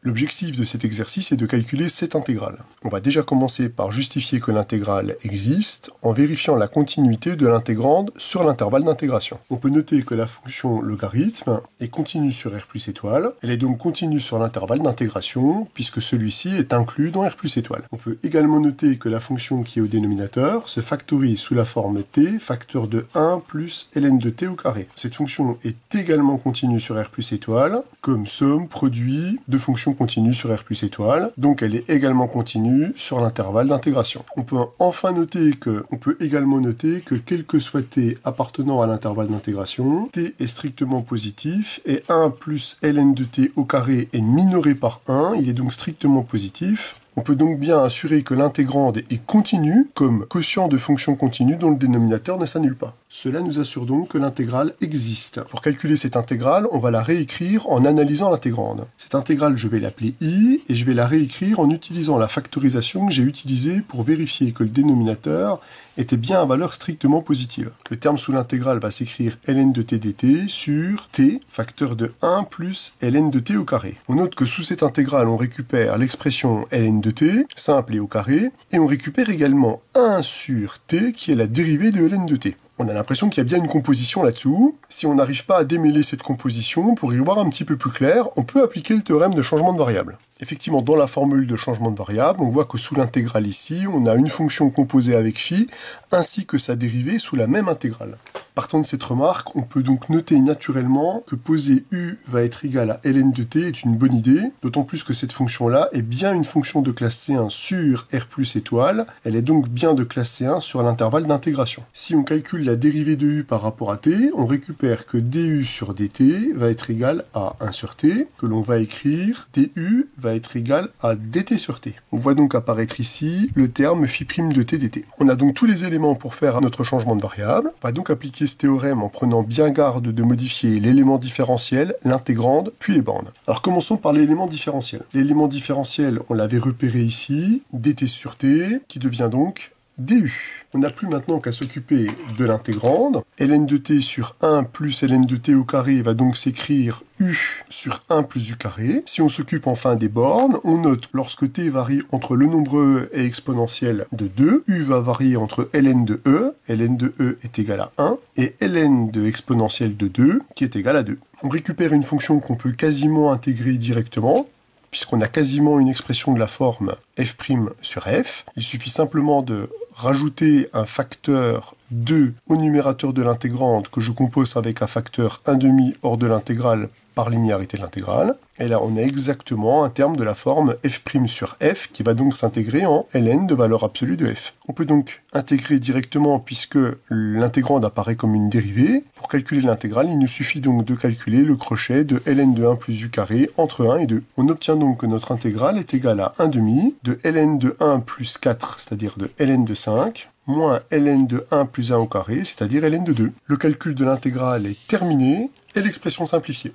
L'objectif de cet exercice est de calculer cette intégrale. On va déjà commencer par justifier que l'intégrale existe en vérifiant la continuité de l'intégrande sur l'intervalle d'intégration. On peut noter que la fonction logarithme est continue sur R plus étoile. Elle est donc continue sur l'intervalle d'intégration puisque celui-ci est inclus dans R plus étoile. On peut également noter que la fonction qui est au dénominateur se factorise sous la forme t, facteur de 1 plus ln de t au carré. Cette fonction est également continue sur R plus étoile, comme somme, produit de fonctions continue sur R plus étoile, donc elle est également continue sur l'intervalle d'intégration. On peut également noter que quel que soit t appartenant à l'intervalle d'intégration, t est strictement positif et 1 plus ln de t au carré est minoré par 1, il est donc strictement positif. On peut donc bien assurer que l'intégrande est continue comme quotient de fonction continue dont le dénominateur ne s'annule pas. Cela nous assure donc que l'intégrale existe. Pour calculer cette intégrale, on va la réécrire en analysant l'intégrande. Cette intégrale, je vais l'appeler i, et je vais la réécrire en utilisant la factorisation que j'ai utilisée pour vérifier que le dénominateur était bien à valeur strictement positive. Le terme sous l'intégrale va s'écrire ln de t dt sur t, facteur de 1 plus ln de t au carré. On note que sous cette intégrale, on récupère l'expression ln de t, simple et au carré, et on récupère également 1 sur t, qui est la dérivée de ln de t. On a l'impression qu'il y a bien une composition là-dessous. Si on n'arrive pas à démêler cette composition, pour y voir un petit peu plus clair, on peut appliquer le théorème de changement de variable. Effectivement, dans la formule de changement de variable, on voit que sous l'intégrale ici, on a une fonction composée avec phi, ainsi que sa dérivée sous la même intégrale. Partant de cette remarque, on peut donc noter naturellement que poser u va être égal à ln de t est une bonne idée, d'autant plus que cette fonction-là est bien une fonction de classe C1 sur R plus étoile, elle est donc bien de classe C1 sur l'intervalle d'intégration. Si on calcule la dérivée de u par rapport à t, on récupère que du sur dt va être égal à 1 sur t, que l'on va écrire du va être égal à dt sur t. On voit donc apparaître ici le terme phi' de t dt. On a donc tous les éléments pour faire notre changement de variable. On va donc appliquer ce théorème en prenant bien garde de modifier l'élément différentiel, l'intégrande, puis les bornes. Alors commençons par l'élément différentiel. L'élément différentiel, on l'avait repéré ici, dt sur t, qui devient donc du. On n'a plus maintenant qu'à s'occuper de l'intégrande. Ln de t sur 1 plus ln de t au carré va donc s'écrire u sur 1 plus u carré. Si on s'occupe enfin des bornes, on note lorsque t varie entre le nombre e et exponentielle de 2, u va varier entre ln de e est égal à 1, et ln de exponentielle de 2 qui est égal à 2. On récupère une fonction qu'on peut quasiment intégrer directement, puisqu'on a quasiment une expression de la forme f' sur f. Il suffit simplement de rajouter un facteur 2 au numérateur de l'intégrande que je compose avec un facteur 1/2 hors de l'intégrale par linéarité de l'intégrale. Et là, on a exactement un terme de la forme f' sur f qui va donc s'intégrer en ln de valeur absolue de f. On peut donc intégrer directement puisque l'intégrande apparaît comme une dérivée. Pour calculer l'intégrale, il nous suffit donc de calculer le crochet de ln de 1 plus u carré entre 1 et 2. On obtient donc que notre intégrale est égale à 1/2 de ln de 1 plus 4, c'est-à-dire de ln de 5, moins ln de 1 plus 1 au carré, c'est-à-dire ln de 2. Le calcul de l'intégrale est terminé et l'expression simplifiée.